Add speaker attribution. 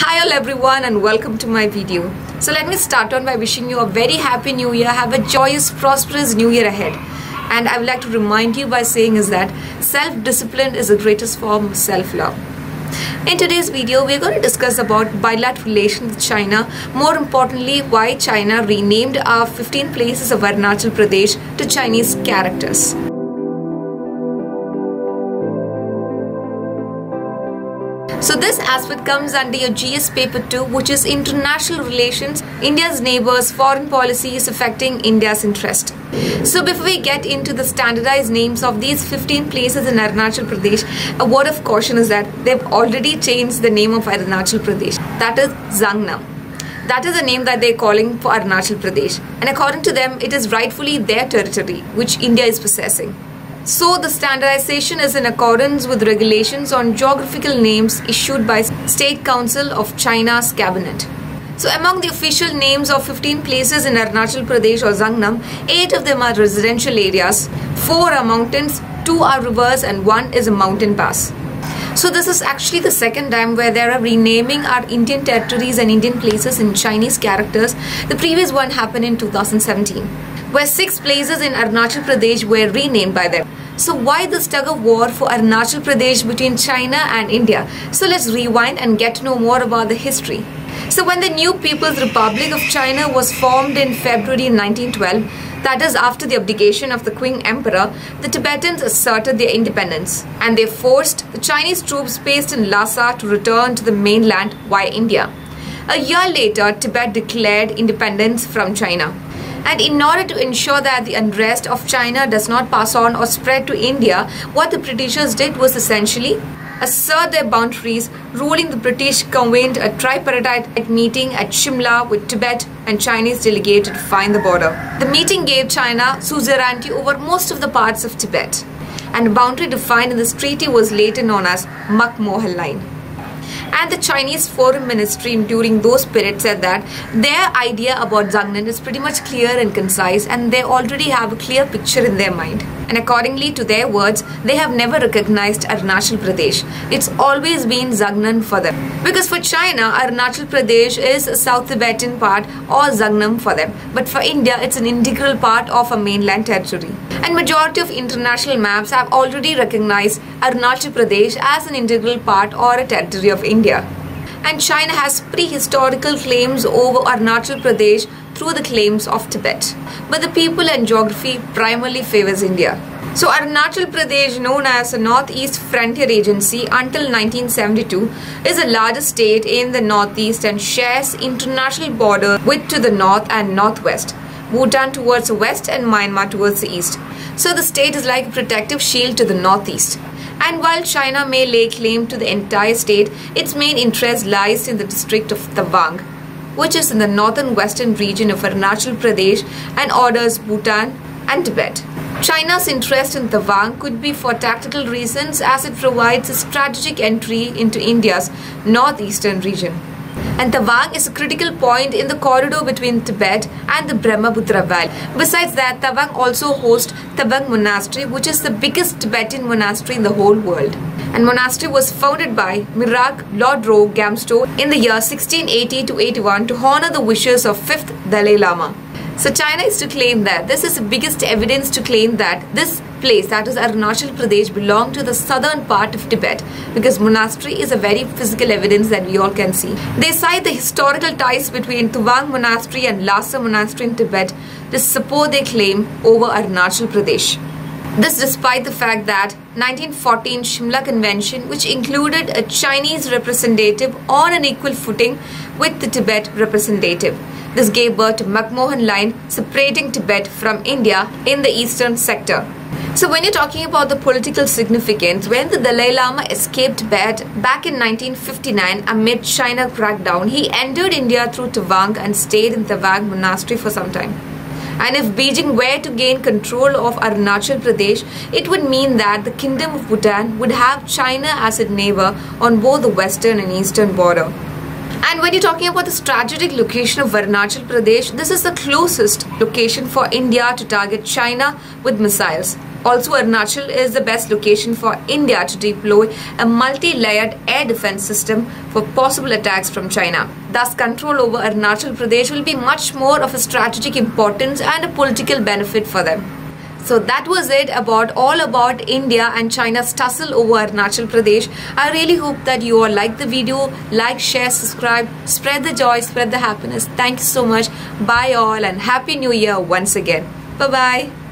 Speaker 1: Hi all everyone and welcome to my video. So let me start on by wishing you a very happy new year. Have a joyous, prosperous new year ahead. And I would like to remind you by saying is that self-discipline is the greatest form of self-love. In today's video, we're going to discuss about bilateral relations with China. More importantly, why China renamed our 15 places of Arunachal Pradesh to Chinese characters. So this aspect comes under your GS paper 2, which is International Relations, India's neighbors, foreign policies affecting India's interest. So before we get into the standardized names of these 15 places in Arunachal Pradesh, a word of caution is that they've already changed the name of Arunachal Pradesh. That is Zangnam. That is the name that they're calling for Arunachal Pradesh. And according to them, it is rightfully their territory, which India is possessing. So the standardization is in accordance with regulations on geographical names issued by State Council of China's cabinet. So among the official names of 15 places in Arunachal Pradesh or Zangnam, 8 of them are residential areas, 4 are mountains, 2 are rivers and 1 is a mountain pass. So this is actually the second time where they are renaming our Indian territories and Indian places in Chinese characters. The previous one happened in 2017. Where 6 places in Arunachal Pradesh were renamed by them. So why this tug of war for Arunachal Pradesh between China and India? So let's rewind and get to know more about the history. So when the new People's Republic of China was formed in February 1912, that is after the abdication of the Qing Emperor, the Tibetans asserted their independence and they forced the Chinese troops based in Lhasa to return to the mainland via India. A year later, Tibet declared independence from China. And in order to ensure that the unrest of China does not pass on or spread to India, what the Britishers did was essentially assert their boundaries, ruling the British convened a tripartite meeting at Shimla with Tibet and Chinese delegates to define the border. The meeting gave China suzerainty over most of the parts of Tibet. And the boundary defined in this treaty was later known as McMahon Line. And the Chinese Foreign Ministry during those periods said that their idea about Zangnam is pretty much clear and concise and they already have a clear picture in their mind. And accordingly to their words, they have never recognized Arunachal Pradesh. It's always been Zangnam for them. Because for China, Arunachal Pradesh is a South Tibetan part or Zangnam for them. But for India, it's an integral part of a mainland territory. And majority of international maps have already recognized Arunachal Pradesh as an integral part or a territory of India. And China has prehistorical claims over Arunachal Pradesh through the claims of Tibet. But the people and geography primarily favors India. So Arunachal Pradesh, known as the Northeast Frontier Agency until 1972, is the largest state in the northeast and shares international border with to the north and northwest, Bhutan towards the west and Myanmar towards the east. So the state is like a protective shield to the northeast. And while China may lay claim to the entire state, its main interest lies in the district of Tawang, which is in the northern western region of Arunachal Pradesh and borders Bhutan and Tibet. China's interest in Tawang could be for tactical reasons as it provides a strategic entry into India's northeastern region. And Tawang is a critical point in the corridor between Tibet and the Brahmaputra Valley. Besides that, Tawang also hosts Tawang Monastery, which is the biggest Tibetan monastery in the whole world. And monastery was founded by Mirag Lodro Gamsto in the year 1680 to 81 to honor the wishes of 5th Dalai Lama. So China is to claim that this is the biggest evidence to claim that this place, that is Arunachal Pradesh, belonged to the southern part of Tibet because monastery is a very physical evidence that we all can see. They cite the historical ties between Tawang Monastery and Lhasa Monastery in Tibet to support their claim over Arunachal Pradesh. This despite the fact that 1914 Shimla Convention, which included a Chinese representative on an equal footing with the Tibet representative. This gave birth to McMahon Line, separating Tibet from India in the eastern sector. So when you're talking about the political significance, when the Dalai Lama escaped Tibet back in 1959 amid China crackdown, he entered India through Tawang and stayed in Tawang Monastery for some time. And if Beijing were to gain control of Arunachal Pradesh, it would mean that the Kingdom of Bhutan would have China as its neighbor on both the western and eastern border. And when you're talking about the strategic location of Arunachal Pradesh, this is the closest location for India to target China with missiles. Also, Arunachal is the best location for India to deploy a multi-layered air defense system for possible attacks from China. Thus, control over Arunachal Pradesh will be much more of a strategic importance and a political benefit for them. So that was it all about India and China's tussle over Arunachal Pradesh. I really hope that you all like the video. Like, share, subscribe, spread the joy, spread the happiness. Thank you so much. Bye all and Happy New Year once again. Bye-bye.